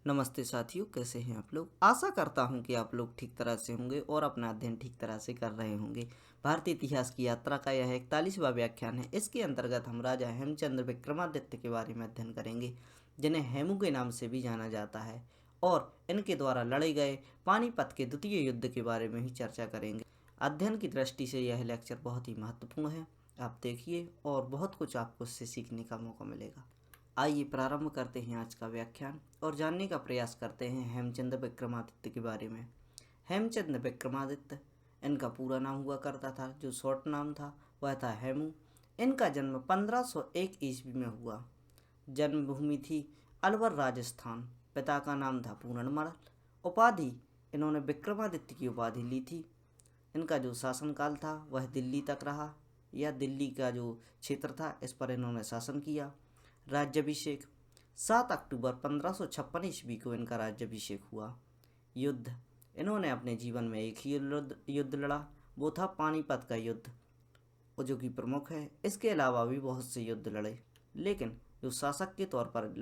नमस्ते साथियों, कैसे हैं आप लोग। आशा करता हूं कि आप लोग ठीक तरह से होंगे और अपना अध्ययन ठीक तरह से कर रहे होंगे। भारतीय इतिहास की यात्रा का यह 41वां व्याख्यान है। इसके अंतर्गत हम राजा हेमचंद्र विक्रमादित्य के बारे में अध्ययन करेंगे, जिन्हें हेमू के नाम से भी जाना जाता है, और इनके द्वारा लड़े गए पानीपत के द्वितीय युद्ध के बारे में ही चर्चा करेंगे। अध्ययन की दृष्टि से यह लेक्चर बहुत ही महत्वपूर्ण है। आप देखिए और बहुत कुछ आपको इससे सीखने का मौका मिलेगा। आइए प्रारंभ करते हैं आज का व्याख्यान और जानने का प्रयास करते हैं हेमचंद्र विक्रमादित्य के बारे में। हेमचंद्र विक्रमादित्य इनका पूरा नाम हुआ करता था, जो शॉर्ट नाम था वह था हेमू। इनका जन्म 1501 ईस्वी में हुआ। जन्मभूमि थी अलवर, राजस्थान। पिता का नाम था पूरनमल। उपाधि इन्होंने विक्रमादित्य की उपाधि ली थी। इनका जो शासनकाल था वह दिल्ली तक रहा, या दिल्ली का जो क्षेत्र था इस पर इन्होंने शासन किया। राज्याभिषेक 7 अक्टूबर 1556 ईस्वी को इनका राज्याभिषेक हुआ। युद्ध इन्होंने अपने जीवन में एक ही युद्ध लड़ा, वो था पानीपत का युद्ध, जो कि प्रमुख है। इसके अलावा भी बहुत से युद्ध लड़े, लेकिन जो शासक के तौर पर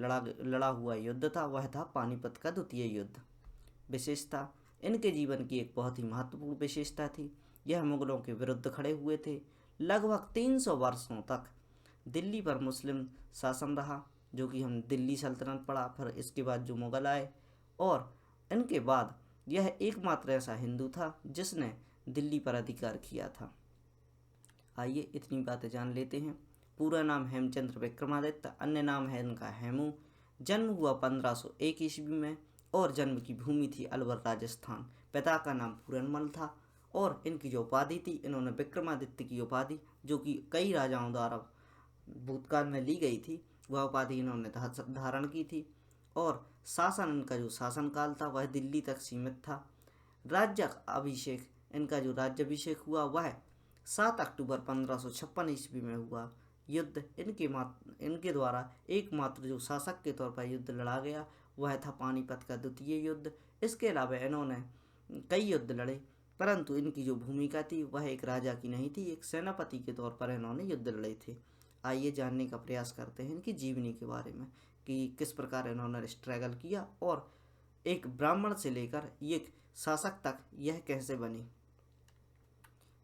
लड़ा हुआ युद्ध था वह था पानीपत का द्वितीय युद्ध। विशेषता इनके जीवन की एक बहुत ही महत्वपूर्ण विशेषता थी, यह मुगलों के विरुद्ध खड़े हुए थे। लगभग 300 वर्षों तक दिल्ली पर मुस्लिम शासन रहा, जो कि हम दिल्ली सल्तनत पढ़ा। फिर इसके बाद जो मुग़ल आए, और इनके बाद यह एकमात्र ऐसा हिंदू था जिसने दिल्ली पर अधिकार किया था। आइए इतनी बातें जान लेते हैं। पूरा नाम हेमचंद्र विक्रमादित्य, अन्य नाम है इनका हेमू। जन्म हुआ 1501 ईस्वी में और जन्म की भूमि थी अलवर, राजस्थान। पिता का नाम पूरनमल था और इनकी जो उपाधि थी, इन्होंने विक्रमादित्य की उपाधि, जो कि कई राजाओं द्वारा भूतकाल में ली गई थी, वह उपाधि इन्होंने धारण की थी। और शासन इनका जो शासनकाल था वह दिल्ली तक सीमित था। राज्य अभिषेक इनका जो राज्याभिषेक हुआ वह 7 अक्टूबर 1556 ईस्वी में हुआ। युद्ध इनके द्वारा एकमात्र जो शासक के तौर पर युद्ध लड़ा गया वह था पानीपत का द्वितीय युद्ध। इसके अलावा इन्होंने कई युद्ध लड़े, परंतु इनकी जो भूमिका थी वह एक राजा की नहीं थी, एक सेनापति के तौर पर इन्होंने युद्ध लड़े थे। आइए जानने का प्रयास करते हैं इनकी जीवनी के बारे में, कि किस प्रकार इन्होंने स्ट्रगल किया और एक ब्राह्मण से लेकर एक शासक तक यह कैसे बनी।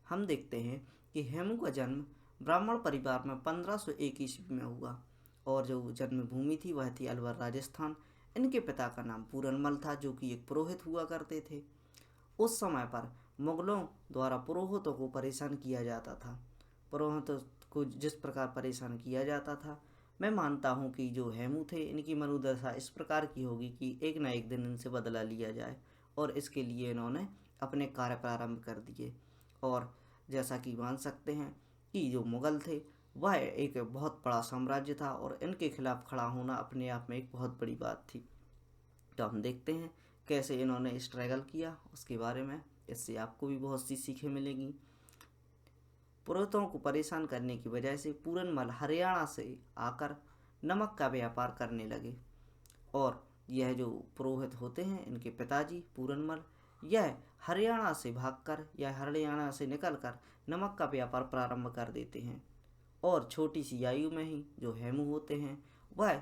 हम देखते हैं कि हेमू का जन्म ब्राह्मण परिवार में 1501 ईस्वी में हुआ, और जो जन्मभूमि थी वह थी अलवर, राजस्थान। इनके पिता का नाम पूरनमल था, जो कि एक पुरोहित हुआ करते थे। उस समय पर मुगलों द्वारा पुरोहितों को परेशान किया जाता था। पुरोहितों को जिस प्रकार परेशान किया जाता था, मैं मानता हूँ कि जो हेमू थे इनकी मनोदशा इस प्रकार की होगी कि एक न एक दिन इनसे बदला लिया जाए, और इसके लिए इन्होंने अपने कार्य प्रारंभ कर दिए। और जैसा कि मान सकते हैं कि जो मुग़ल थे वह एक बहुत बड़ा साम्राज्य था, और इनके खिलाफ खड़ा होना अपने आप में एक बहुत बड़ी बात थी। तो हम देखते हैं कैसे इन्होंने स्ट्रगल किया उसके बारे में। इससे आपको भी बहुत सी सीखें मिलेंगी। पुरोहितों को परेशान करने की वजह से पूरनमल हरियाणा से आकर नमक का व्यापार करने लगे, और यह जो पुरोहित होते हैं इनके पिताजी पूरनमल, यह हरियाणा से भागकर या हरियाणा से निकलकर नमक का व्यापार प्रारंभ कर देते हैं। और छोटी सी आयु में ही जो हेमू होते हैं वह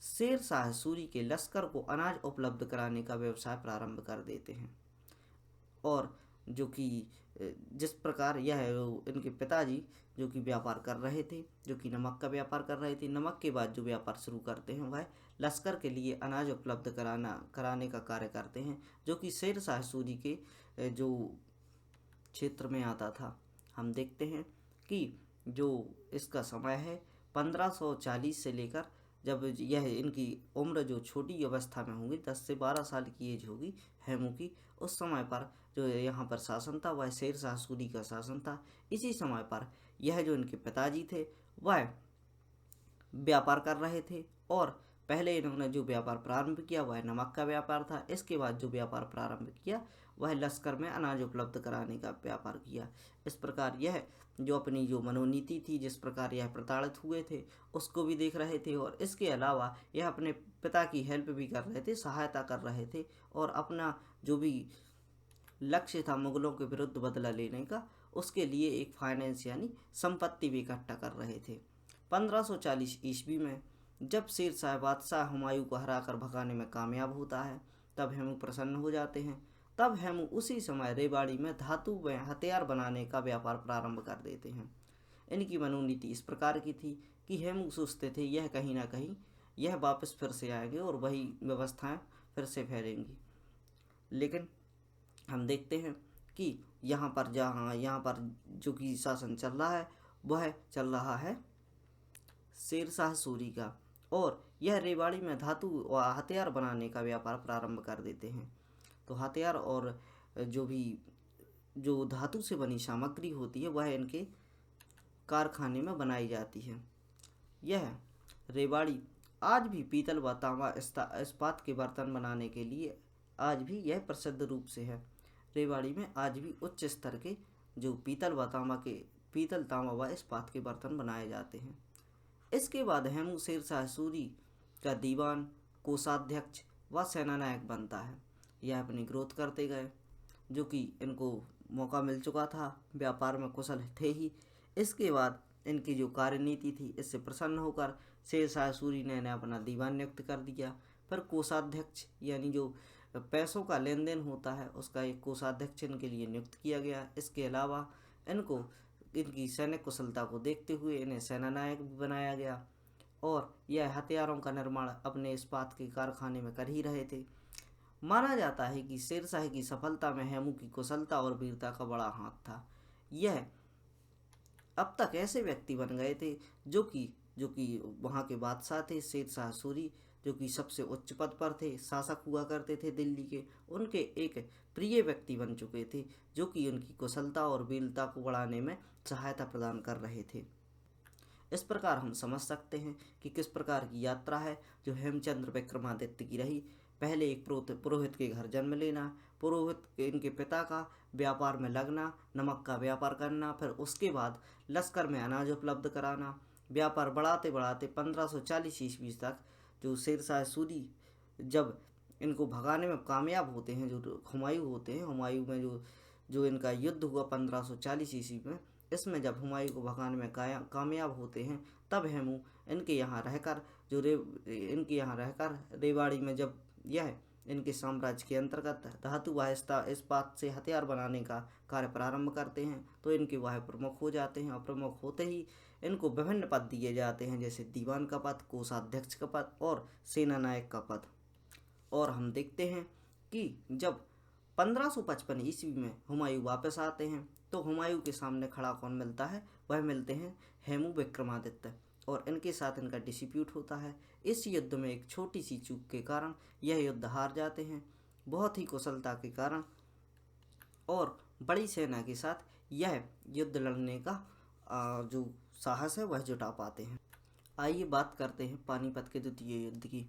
शेर शाह सूरी के लश्कर को अनाज उपलब्ध कराने का व्यवसाय प्रारंभ कर देते हैं। और जो कि जिस प्रकार यह इनके पिताजी जो कि व्यापार कर रहे थे, जो कि नमक का व्यापार कर रहे थे, नमक के बाद जो व्यापार शुरू करते हैं वह लश्कर के लिए अनाज उपलब्ध कराने का कार्य करते हैं, जो कि शेर शाह सूरी के जो क्षेत्र में आता था। हम देखते हैं कि जो इसका समय है 1540 से लेकर, जब यह इनकी उम्र जो छोटी अवस्था में होगी, 10 से 12 साल की एज होगी हेमू की, उस समय पर जो यहाँ पर शासन था वह शेर शाह सूरी का शासन था। इसी समय पर यह जो इनके पिताजी थे वह व्यापार कर रहे थे, और पहले इन्होंने जो व्यापार प्रारंभ किया वह नमक का व्यापार था। इसके बाद जो व्यापार प्रारंभ किया वह लश्कर में अनाज उपलब्ध कराने का व्यापार किया। इस प्रकार यह जो अपनी जो मनोनीति थी, जिस प्रकार यह प्रताड़ित हुए थे उसको भी देख रहे थे, और इसके अलावा यह अपने पिता की हेल्प भी कर रहे थे, सहायता कर रहे थे, और अपना जो भी लक्ष्य था मुगलों के विरुद्ध बदला लेने का, उसके लिए एक फाइनेंस यानी संपत्ति भी इकट्ठा कर रहे थे। 1540 ईस्वी में जब शेर शाह बादशाह हुमायूं को हराकर भगाने में कामयाब होता है तब हेमू प्रसन्न हो जाते हैं। तब हेमू उसी समय रेवाड़ी में धातु में हथियार बनाने का व्यापार प्रारंभ कर देते हैं। इनकी मनोनीति इस प्रकार की थी कि हेमू सोचते थे यह कहीं ना कहीं यह वापस फिर से आएंगे और वही व्यवस्थाएं फिर से फैलेंगी। लेकिन हम देखते हैं कि यहाँ पर जो कि शासन चल रहा है वह चल रहा है शेर शाह सूरी का, और यह रेवाड़ी में धातु व हथियार बनाने का व्यापार प्रारंभ कर देते हैं। तो हथियार और जो धातु से बनी सामग्री होती है वह इनके कारखाने में बनाई जाती है। यह रेवाड़ी आज भी पीतल व तांबा इस्पात के बर्तन बनाने के लिए आज भी यह प्रसिद्ध रूप से है। रेवाड़ी में आज भी उच्च स्तर के जो पीतल तांबा व इस्पात के बर्तन बनाए जाते हैं। इसके बाद हेमू शेर शाह सूरी का दीवान, कोषाध्यक्ष व सेनानायक बनता है। यह अपनी ग्रोथ करते गए, जो कि इनको मौका मिल चुका था, व्यापार में कुशल थे ही। इसके बाद इनकी जो कार्यनीति थी इससे प्रसन्न होकर शेर शाह सूरी ने इन्हें अपना दीवान नियुक्त कर दिया। फिर कोषाध्यक्ष यानी जो पैसों का लेन देन होता है उसका एक कोषाध्यक्ष इनके लिए नियुक्त किया गया। इसके अलावा इनको इनकी सैनिक कुशलता को देखते हुए इन्हें सेनानायक भी बनाया गया, और यह हथियारों का निर्माण अपने इस्पात के कारखाने में कर ही रहे थे। माना जाता है कि शेरशाह की सफलता में हेमू की कुशलता और वीरता का बड़ा हाथ था। यह अब तक ऐसे व्यक्ति बन गए थे जो कि वहाँ के बादशाह थे शेर शाह सूरी, जो कि सबसे उच्च पद पर थे, शासक हुआ करते थे दिल्ली के। उनके एक प्रिय व्यक्ति बन चुके थे जो कि उनकी कुशलता और वीरता को बढ़ाने में सहायता प्रदान कर रहे थे। इस प्रकार हम समझ सकते हैं कि किस प्रकार की यात्रा है जो हेमचंद्र विक्रमादित्य की रही। पहले एक पुरोहित के घर जन्म लेना, पुरोहित इनके पिता का व्यापार में लगना, नमक का व्यापार करना, फिर उसके बाद लश्कर में अनाज उपलब्ध कराना, व्यापार बढ़ाते बढ़ाते 1540 ईस्वी तक जो शेर शाह सूरी जब इनको भगाने में कामयाब होते हैं, जो हुमायूं होते हैं, हुमायूं में जो इनका युद्ध हुआ 1540 ईस्वी में, इसमें जब हुमायूं को भगाने में कामयाब होते हैं तब हेमू इनके यहाँ रहकर रेवाड़ी में जब यह इनके साम्राज्य के अंतर्गत धातु व इस्पात से हथियार बनाने का कार्य प्रारंभ करते हैं तो इनके वह प्रमुख हो जाते हैं, और प्रमुख होते ही इनको विभिन्न पद दिए जाते हैं, जैसे दीवान का पद, कोषाध्यक्ष का पद और सेनानायक का पद। और हम देखते हैं कि जब 1555 ईस्वी में हुमायूं वापस आते हैं तो हुमायूं के सामने खड़ा कौन मिलता है? वह मिलते हैं हेमू विक्रमादित्य, और इनके साथ इनका डिस्प्यूट होता है। इस युद्ध में एक छोटी सी चूक के कारण यह युद्ध हार जाते हैं। बहुत ही कुशलता के कारण और बड़ी सेना के साथ यह युद्ध लड़ने का जो साहस है वह जुटा पाते हैं। आइए बात करते हैं पानीपत के द्वितीय युद्ध की।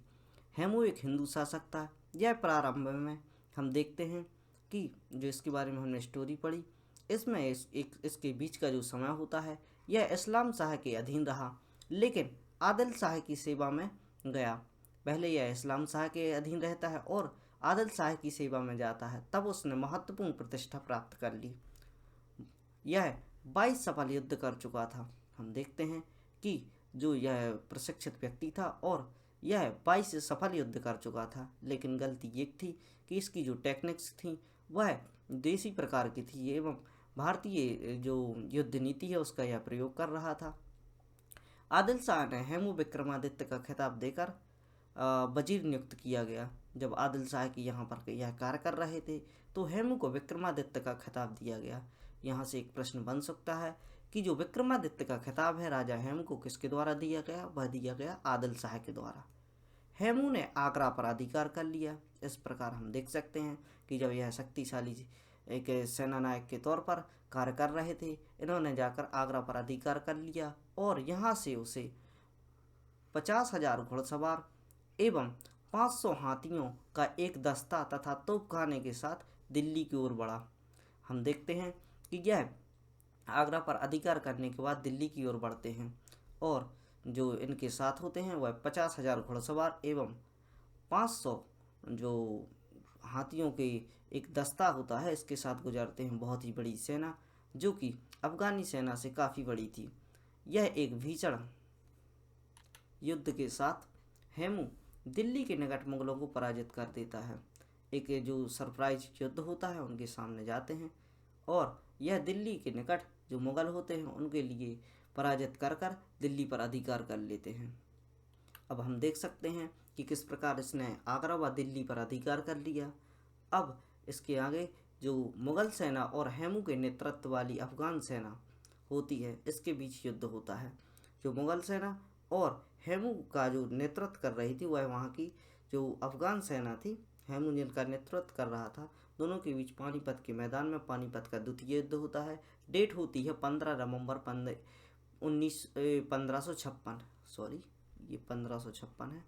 हेमू एक हिंदू शासक था। यह प्रारंभ में हम देखते हैं कि जो इसके बारे में हमने स्टोरी पढ़ी, इसमें इसके बीच का जो समय होता है यह इस्लाम शाह के अधीन रहा, लेकिन आदिल शाह की सेवा में गया। पहले यह इस्लाम शाह के अधीन रहता है और आदिल शाह की सेवा में जाता है, तब उसने महत्वपूर्ण प्रतिष्ठा प्राप्त कर ली। यह 22 सफल युद्ध कर चुका था। हम देखते हैं कि जो यह प्रशिक्षित व्यक्ति था और यह 22 सफल युद्ध कर चुका था, लेकिन गलती एक थी कि इसकी जो टेक्निक्स थी वह देसी प्रकार की थी एवं भारतीय जो युद्ध नीति है उसका यह प्रयोग कर रहा था। आदिल शाह ने हेमू विक्रमादित्य का खिताब देकर वजीर नियुक्त किया गया। जब आदिल शाह की यहाँ पर यह कार्य कर रहे थे तो हेमू को विक्रमादित्य का खिताब दिया गया। यहाँ से एक प्रश्न बन सकता है कि जो विक्रमादित्य का खिताब है राजा हेमू को किसके द्वारा दिया गया? वह दिया गया आदिल शाह के द्वारा। हेमू ने आगरा पर अधिकार कर लिया। इस प्रकार हम देख सकते हैं कि जब यह शक्तिशाली एक सेनानायक के तौर पर कार्य कर रहे थे, इन्होंने जाकर आगरा पर अधिकार कर लिया और यहाँ से उसे 50,000 घुड़सवार एवं 500 हाथियों का एक दस्ता तथा तोपखाने के साथ दिल्ली की ओर बढ़ा। हम देखते हैं कि यह आगरा पर अधिकार करने के बाद दिल्ली की ओर बढ़ते हैं और जो इनके साथ होते हैं वह 50,000 घुड़सवार एवं 500 जो हाथियों के एक दस्ता होता है इसके साथ गुजरते हैं। बहुत ही बड़ी सेना जो कि अफगानी सेना से काफ़ी बड़ी थी। यह एक भीषण युद्ध के साथ हेमू दिल्ली के निकट मुगलों को पराजित कर देता है। एक जो सरप्राइज युद्ध होता है उनके सामने जाते हैं और यह दिल्ली के निकट जो मुगल होते हैं उनके लिए पराजित कर कर दिल्ली पर अधिकार कर लेते हैं। अब हम देख सकते हैं कि किस प्रकार इसने आगरा व दिल्ली पर अधिकार कर लिया। अब इसके आगे जो मुगल सेना और हेमू के नेतृत्व वाली अफगान सेना होती है इसके बीच युद्ध होता है। जो मुगल सेना और हेमू का जो नेतृत्व कर रही थी वह वहाँ की जो अफगान सेना थी, हेमू जिनका नेतृत्व कर रहा था, दोनों के बीच पानीपत के मैदान में पानीपत का द्वितीय युद्ध होता है। डेट होती है 15 नवंबर 1556, सॉरी ये 1556 है।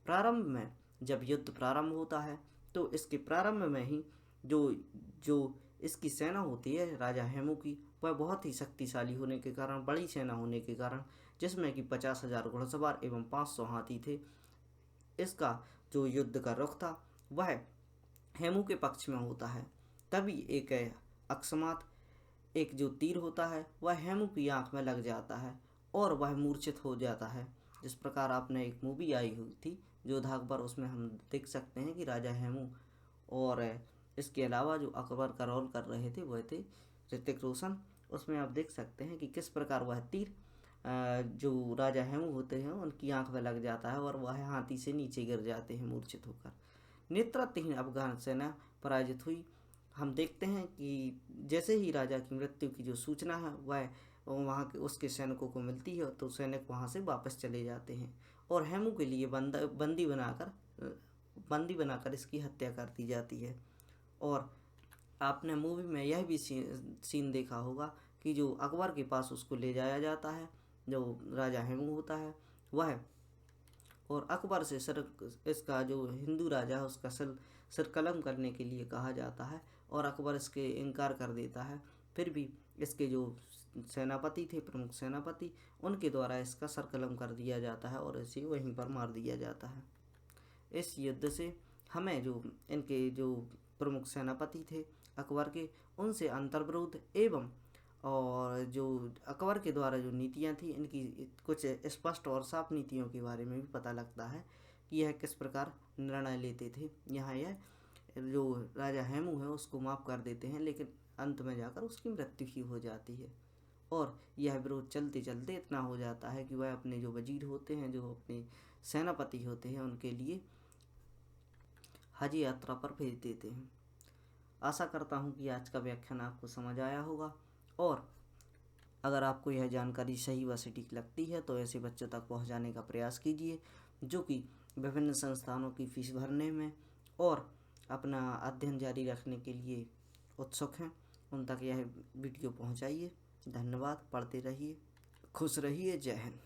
प्रारंभ में जब युद्ध प्रारंभ होता है तो इसके प्रारंभ में ही जो जो इसकी सेना होती है राजा हेमू की, वह बहुत ही शक्तिशाली होने के कारण, बड़ी सेना होने के कारण, जिसमें कि 50,000 घुड़सवार एवं 500 हाथी थे, इसका जो युद्ध का रुख था वह हेमू के पक्ष में होता है। तभी एक अकस्मात एक जो तीर होता है वह हेमू की आंख में लग जाता है और वह मूर्छित हो जाता है। जिस प्रकार आपने एक मूवी आई हुई थी जोधा अकबर, उसमें हम देख सकते हैं कि राजा हेमू और इसके अलावा जो अकबर का रोल कर रहे थे वह थे ऋतिक रोशन। उसमें आप देख सकते हैं कि किस प्रकार वह तीर जो राजा हेमू होते हैं उनकी आंख में लग जाता है और वह हाथी से नीचे गिर जाते हैं मूर्छित होकर। नेतृत्वहीन अफगान सेना पराजित हुई। हम देखते हैं कि जैसे ही राजा की मृत्यु की जो सूचना है वह वहाँ के उसके सैनिकों को मिलती है तो सैनिक वहाँ से वापस चले जाते हैं और हेमू के लिए बंदी बनाकर इसकी हत्या कर दी जाती है। और आपने मूवी में यह भी सीन देखा होगा कि जो अकबर के पास उसको ले जाया जाता है, जो राजा हेमू होता है वह, और अकबर से इसका जो हिंदू राजा है उसका सिर कलम करने के लिए कहा जाता है और अकबर इसके इनकार कर देता है। फिर भी इसके जो सेनापति थे, प्रमुख सेनापति, उनके द्वारा इसका सर कलम कर दिया जाता है और इसे वहीं पर मार दिया जाता है। इस युद्ध से हमें जो इनके जो प्रमुख सेनापति थे अकबर के, उनसे अंतर्विरोध एवं और जो अकबर के द्वारा जो नीतियां थी इनकी कुछ स्पष्ट और साफ नीतियों के बारे में भी पता लगता है कि यह किस प्रकार निर्णय लेते थे। यहाँ यह जो राजा हेमू है उसको माफ़ कर देते हैं, लेकिन अंत में जाकर उसकी मृत्यु ही हो जाती है और यह विरोध चलते चलते इतना हो जाता है कि वह अपने जो वजीर होते हैं, जो अपने सेनापति होते हैं, उनके लिए हज यात्रा पर भेज देते हैं। आशा करता हूँ कि आज का व्याख्यान आपको समझ आया होगा और अगर आपको यह जानकारी सही व सटीक लगती है तो ऐसे बच्चों तक पहुँचाने का प्रयास कीजिए जो कि विभिन्न संस्थानों की फीस भरने में और अपना अध्ययन जारी रखने के लिए उत्सुक हैं। उन तक यह वीडियो पहुँचाइए। धन्यवाद। पढ़ते रहिए, खुश रहिए। जय हिंद।